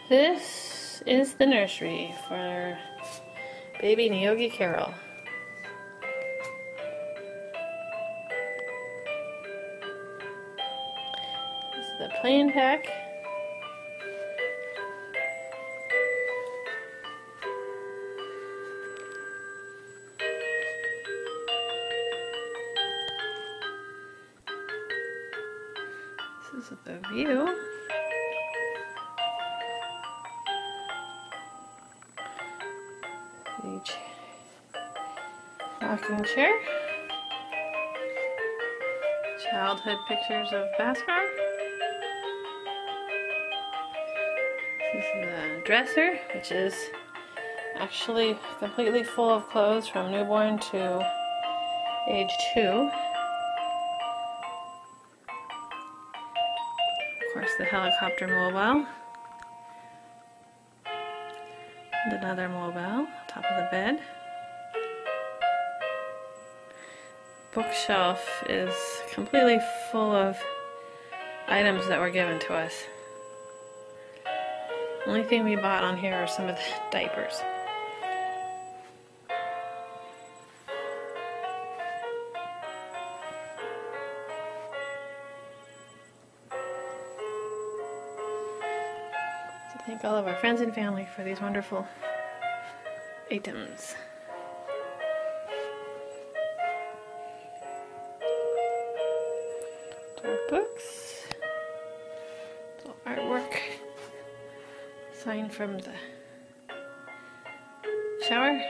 This is the nursery for baby Niyogi Carol. This is the playing pack. This is the view. The rocking chair. Childhood pictures of Bhaskar. This is the dresser, which is actually completely full of clothes from newborn to age 2. Of course, the helicopter mobile. And another mobile on top of the bed. Bookshelf is completely full of items that were given to us. Only thing we bought on here are some of the diapers. So thank all of our friends and family for these wonderful items. Our books, little artwork, sign from the shower.